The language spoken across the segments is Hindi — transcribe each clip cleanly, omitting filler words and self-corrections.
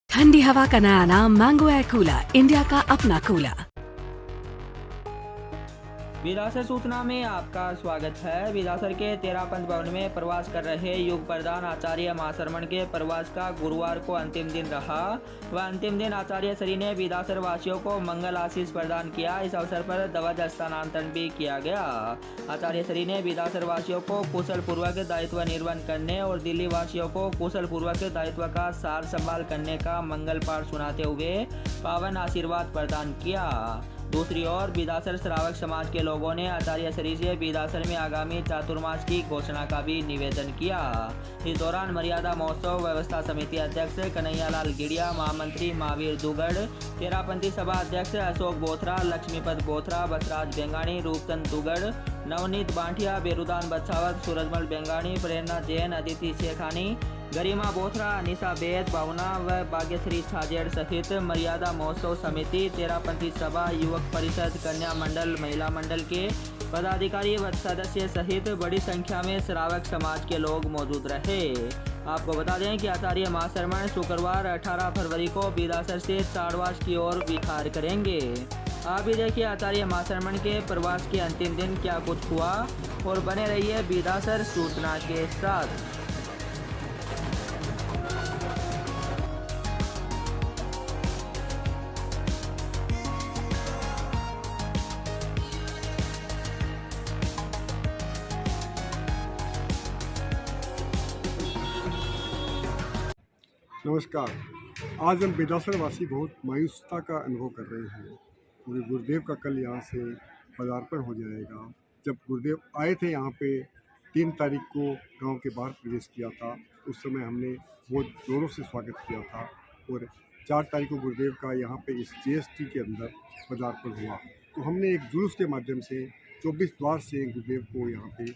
ठंडी हवा का नया नाम मैंगो एयर कूलर, इंडिया का अपना कूलर। विधासर सूचना में आपका स्वागत है। विधासर के तेरापंथ भवन में प्रवास कर रहे युग प्रधान आचार्य महाशरमण के प्रवास का गुरुवार को अंतिम दिन रहा। वह अंतिम दिन आचार्य श्री ने विधासर वासियों को मंगल आशीष प्रदान किया। इस अवसर पर ध्वज हस्तांतरण भी किया गया। आचार्य श्री ने विधासर वासियों को कुशल पूर्वक दायित्व निर्वहन करने और दिल्ली वासियों को कुशल पूर्वक दायित्व का सार संभाल करने का मंगल पाठ सुनाते हुए पावन आशीर्वाद प्रदान किया। दूसरी ओर विधासर श्रावक समाज के लोगों ने आचार्य श्री से विधासर में आगामी चातुर्मास की घोषणा का भी निवेदन किया। इस दौरान मर्यादा महोत्सव व्यवस्था समिति अध्यक्ष कन्हैयालाल गिड़िया, महामंत्री महावीर दुगड़, तेरापंथी सभा अध्यक्ष अशोक बोथरा, लक्ष्मीपत बोथरा, बसराज बेंगाणी, रूपचंद दुगड़, नवनीत बांठिया, बेरुदान बछावत, सूरजमल बेंगाणी, प्रेरणा जैन, अदिति शेखानी, गरिमा बोथरा, अनिशा बेद, भावना व भाग्यश्री छाजेड़ सहित मर्यादा महोत्सव समिति, तेरापंथी सभा, युवक परिषद, कन्या मंडल, महिला मंडल के पदाधिकारी व सदस्य सहित बड़ी संख्या में श्रावक समाज के लोग मौजूद रहे। आपको बता दें कि आचार्य महाशरमण शुक्रवार 18 फरवरी को विधासर से चाड़वास की ओर विहार करेंगे। आप भी देखिए आचार्य महाशरमण के प्रवास के अंतिम दिन क्या कुछ हुआ और बने रहिए विधासर सूचना के साथ। नमस्कार। आज हम विधासर वासी बहुत मायूसता का अनुभव कर रहे हैं क्योंकि गुरुदेव का कल यहाँ से पदार्पण हो जाएगा। जब गुरुदेव आए थे यहाँ पे 3 तारीख को गांव के बाहर प्रवेश किया था, उस समय हमने बहुत जोरों से स्वागत किया था और 4 तारीख को गुरुदेव का यहाँ पे इस जीएसटी के अंदर पदार्पण हुआ। तो हमने एक जुलूस के माध्यम से 24 द्वार से गुरुदेव को यहाँ पे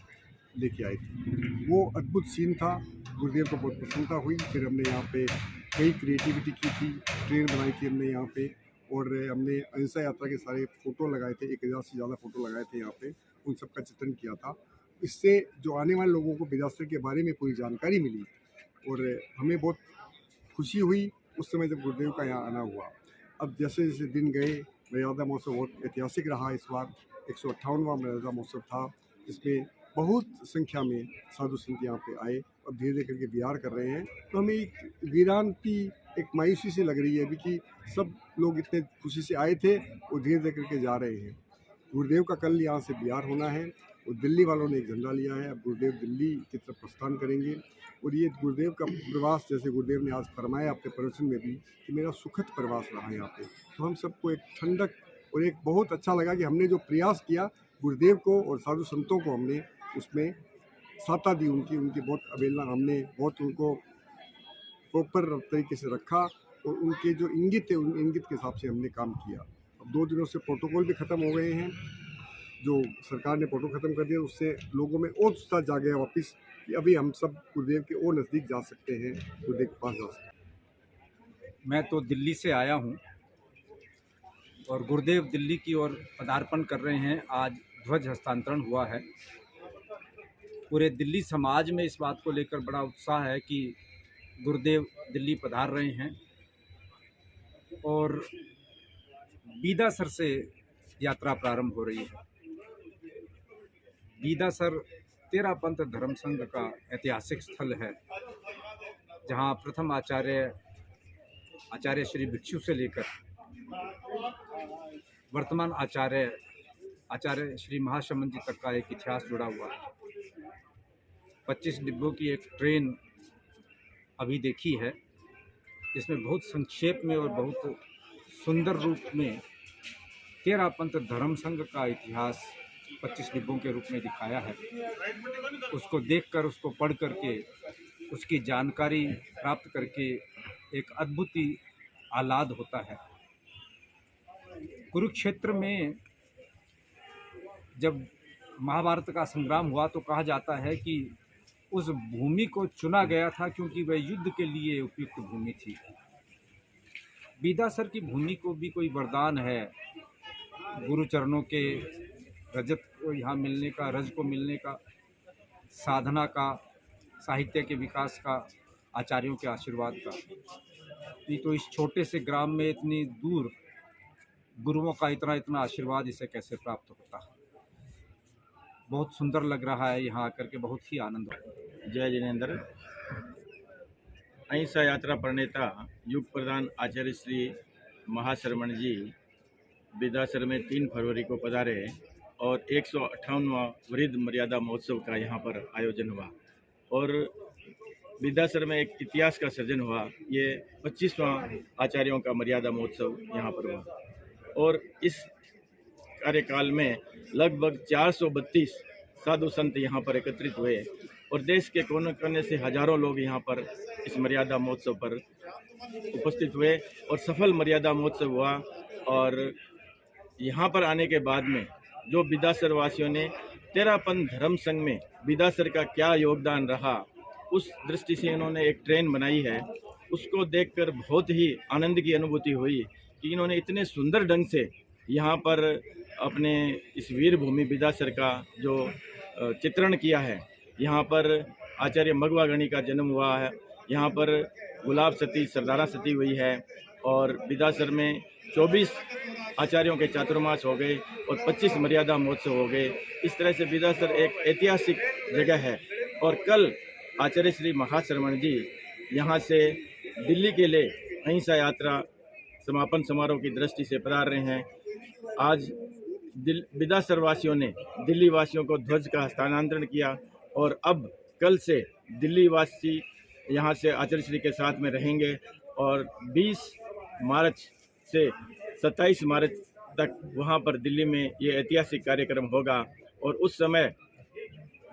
लेके आए थे। वो अद्भुत सीन था, गुरुदेव को बहुत प्रसन्नता हुई। फिर हमने यहाँ पे कई क्रिएटिविटी की थी, ट्रेन बनाई थी हमने यहाँ पे और हमने अहिंसा यात्रा के सारे फ़ोटो लगाए थे, 1000 से ज़्यादा फ़ोटो लगाए थे यहाँ पे, उन सब का चित्रण किया था। इससे जो आने वाले लोगों को विधासर के बारे में पूरी जानकारी मिली और हमें बहुत खुशी हुई उस समय जब गुरुदेव का यहाँ आना हुआ। अब जैसे जैसे दिन गए, मर्यादा महोत्सव बहुत ऐतिहासिक रहा। इस बार 158वां मर्यादा महोत्सव था जिसमें बहुत संख्या में साधु संत यहाँ पे आए और धीरे धीरे करके विहार कर रहे हैं। तो हमें एक वीरान की एक मायूसी सी लग रही है अभी कि सब लोग इतने खुशी से आए थे और धीरे धीरे करके जा रहे हैं। गुरुदेव का कल यहाँ से विहार होना है और दिल्ली वालों ने एक झंडा लिया है। अब गुरुदेव दिल्ली की तरफ प्रस्थान करेंगे और ये गुरुदेव का प्रवास, जैसे गुरुदेव ने आज फरमाया अपने प्रवचन में भी कि मेरा सुखद प्रवास रहा यहाँ पे, तो हम सबको एक ठंडक और एक बहुत अच्छा लगा कि हमने जो प्रयास किया गुरुदेव को और साधु संतों को हमने उसमें सहायता दी। उनकी बहुत अवहेलना, हमने बहुत उनको प्रॉपर तरीके से रखा और उनके जो इंगित है उन इंगित के हिसाब से हमने काम किया। अब 2 दिनों से प्रोटोकॉल भी ख़त्म हो गए हैं, जो सरकार ने प्रोटोकॉल ख़त्म कर दिया, उससे लोगों में और उत्साह जा गया वापस कि अभी हम सब गुरुदेव के और नज़दीक जा सकते हैं, गुरुदेव के पास जा सकते हैं। मैं तो दिल्ली से आया हूँ और गुरुदेव दिल्ली की ओर पदार्पण कर रहे हैं। आज ध्वज हस्तांतरण हुआ है। पूरे दिल्ली समाज में इस बात को लेकर बड़ा उत्साह है कि गुरुदेव दिल्ली पधार रहे हैं और बीदासर से यात्रा प्रारंभ हो रही है। बीदासर तेरापंथ धर्म संघ का ऐतिहासिक स्थल है, जहाँ प्रथम आचार्य श्री भिक्षु से लेकर वर्तमान आचार्य श्री महाशमन जी तक का एक इतिहास जुड़ा हुआ है। 25 डिब्बों की एक ट्रेन अभी देखी है, जिसमें बहुत संक्षेप में और बहुत सुंदर रूप में तेरापंथ धर्म संघ का इतिहास 25 डिब्बों के रूप में दिखाया है। उसको देखकर, उसको पढ़ करके, उसकी जानकारी प्राप्त करके एक अद्भुत ही आह्लाद होता है। कुरुक्षेत्र में जब महाभारत का संग्राम हुआ तो कहा जाता है कि उस भूमि को चुना गया था क्योंकि वह युद्ध के लिए उपयुक्त भूमि थी। बीदासर की भूमि को भी कोई वरदान है, गुरु चरणों के रजत को यहाँ मिलने का, रज को मिलने का, साधना का, साहित्य के विकास का, आचार्यों के आशीर्वाद का। नहीं तो इस छोटे से ग्राम में इतनी दूर गुरुओं का इतना इतना आशीर्वाद इसे कैसे प्राप्त होता है। बहुत सुंदर लग रहा है, यहाँ आकर के बहुत ही आनंद हो। जय जिनेन्द्र। अहिंसा यात्रा प्रणेता युग प्रधान आचार्य श्री महाशरमण जी विद्यासर में 3 फरवरी को पधारे और 158वां वृद्ध मर्यादा महोत्सव का यहाँ पर आयोजन हुआ और विद्यासर में एक इतिहास का सृजन हुआ। ये 25वां आचार्यों का मर्यादा महोत्सव यहाँ पर हुआ और इस कार्यकाल में लगभग 432 साधु संत यहाँ पर एकत्रित हुए और देश के कोने कोने से हजारों लोग यहाँ पर इस मर्यादा महोत्सव पर उपस्थित हुए और सफल मर्यादा महोत्सव हुआ। और यहाँ पर आने के बाद में जो विद्यासर वासियों ने तेरापंथ धर्म संघ में विद्यासर का क्या योगदान रहा, उस दृष्टि से इन्होंने एक ट्रेन बनाई है। उसको देखकर बहुत ही आनंद की अनुभूति हुई कि इन्होंने इतने सुंदर ढंग से यहाँ पर अपने इस वीर भूमि विद्यासर का जो चित्रण किया है। यहाँ पर आचार्य मगवा गणी का जन्म हुआ है, यहाँ पर गुलाब सती सरदारा सती हुई है और विद्यासर में 24 आचार्यों के चातुर्मास हो गए और 25 मर्यादा महोत्सव हो गए। इस तरह से विद्यासर एक ऐतिहासिक जगह है और कल आचार्य श्री महाशरमण जी यहाँ से दिल्ली के लिए अहिंसा यात्रा समापन समारोह की दृष्टि से पधार रहे हैं। आज विद्यासर वासियों ने दिल्ली वासियों को ध्वज का हस्तांतरण किया और अब कल से दिल्ली वासी यहाँ से आचार्य श्री के साथ में रहेंगे और 20 मार्च से 27 मार्च तक वहाँ पर दिल्ली में ये ऐतिहासिक कार्यक्रम होगा और उस समय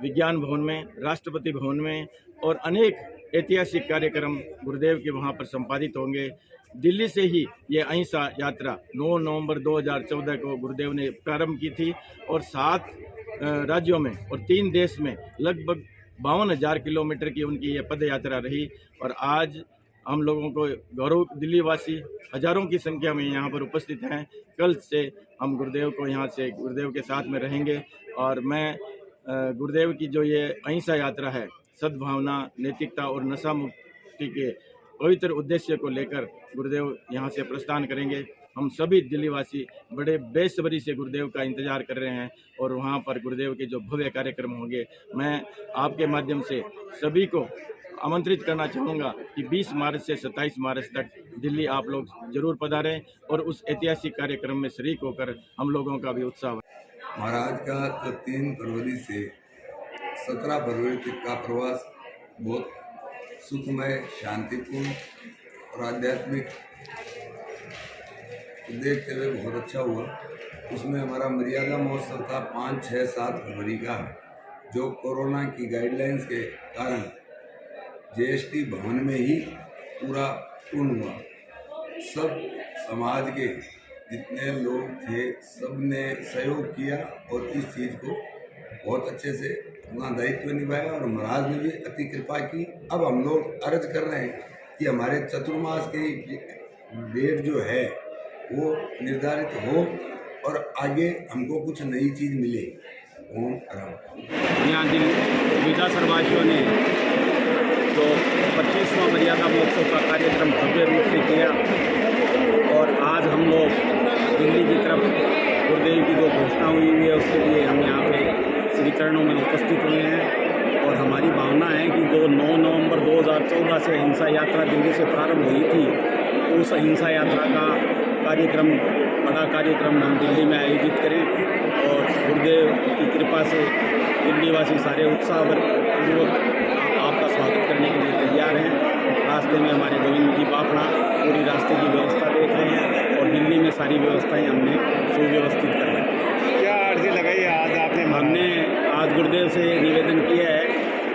विज्ञान भवन में, राष्ट्रपति भवन में और अनेक ऐतिहासिक कार्यक्रम गुरुदेव के वहाँ पर संपादित होंगे। दिल्ली से ही ये अहिंसा यात्रा 9 नवंबर 2014 को गुरुदेव ने प्रारंभ की थी और 7 राज्यों में और 3 देश में लगभग 52,000 किलोमीटर की उनकी ये पद यात्रा रही और आज हम लोगों को गौरव, दिल्ली वासी हजारों की संख्या में यहाँ पर उपस्थित हैं। कल से हम गुरुदेव को यहाँ से गुरुदेव के साथ में रहेंगे और मैं गुरुदेव की जो ये अहिंसा यात्रा है, सद्भावना, नैतिकता और नशा मुक्ति के पवित्र उद्देश्य को लेकर गुरुदेव यहाँ से प्रस्थान करेंगे। हम सभी दिल्लीवासी बड़े बेसब्री से गुरुदेव का इंतजार कर रहे हैं और वहाँ पर गुरुदेव के जो भव्य कार्यक्रम होंगे, मैं आपके माध्यम से सभी को आमंत्रित करना चाहूँगा कि 20 मार्च से 27 मार्च तक दिल्ली आप लोग जरूर पधारें और उस ऐतिहासिक कार्यक्रम में शरीक होकर हम लोगों का भी उत्साह। महाराज का जो 3 फरवरी से 17 फरवरी तक का प्रवास बहुत सुखमय, शांतिपूर्ण और आध्यात्मिक देखते हुए बहुत अच्छा हुआ। उसमें हमारा मर्यादा महोत्सव था 5, 6, 7 फरवरी का, जो कोरोना की गाइडलाइंस के कारण जीएसटी भवन में ही पूरा पूर्ण हुआ। सब समाज के जितने लोग थे सब ने सहयोग किया और इस चीज़ को बहुत अच्छे से अपना दायित्व निभाया और महाराज ने भी अति कृपा की। अब हम लोग अर्ज कर रहे हैं कि हमारे चतुर्मास की डेट जो है वो निर्धारित हो और आगे हमको कुछ नई चीज़ मिले। ओम राम। यहाँ विद्यासर वासियों ने जो 25वां मर्यादा महोत्सव का कार्यक्रम भव्य रूप से किया और आज हम लोग दिल्ली की तरफ गुरुदेव की जो घोषणा हुई है उसके लिए हम यहाँ पे श्री चरणों में उपस्थित हुए हैं और हमारी भावना है कि जो 9 नवंबर 2014 से अहिंसा यात्रा दिल्ली से प्रारंभ हुई थी, उस अहिंसा यात्रा का कार्यक्रम, बड़ा कार्यक्रम हम दिल्ली में आयोजित करें और गुरुदेव की कृपा से दिल्लीवासी सारे उत्साहपूर्वक आपका स्वागत करने के लिए तैयार हैं। रास्ते में हमारे गोविंद जी बापड़ा पूरी रास्ते की व्यवस्था देख रहे हैं और दिल्ली में सारी व्यवस्थाएं हमने सुव्यवस्थित कर रखी हैं। क्या अर्जी लगाई आज आपने? हमने आज गुरुदेव से निवेदन किया है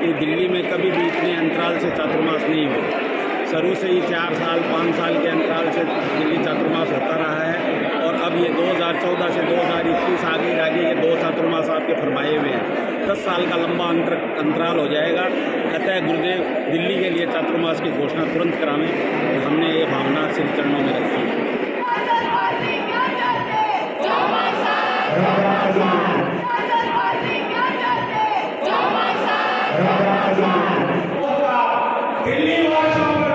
कि दिल्ली में कभी भी इतने अंतराल से चातुर्मास नहीं हुआ। शुरू से ही 4 साल 5 साल के अंतराल से दिल्ली चातुर्मास होता रहा है और अब ये 2014 से 2021 आगे ये 2 चातुर्मास आपके फरमाए हुए हैं। 10 साल का लंबा अंतराल हो जाएगा। अतः गुरुदेव दिल्ली के लिए चातुर्मास की घोषणा तुरंत करावें, तो हमने ये भावना श्री चरणों में रखी है। दिल्ली वासियों पर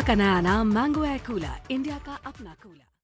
का नया नाम मैंगो एयर कूलर, इंडिया का अपना कूलर।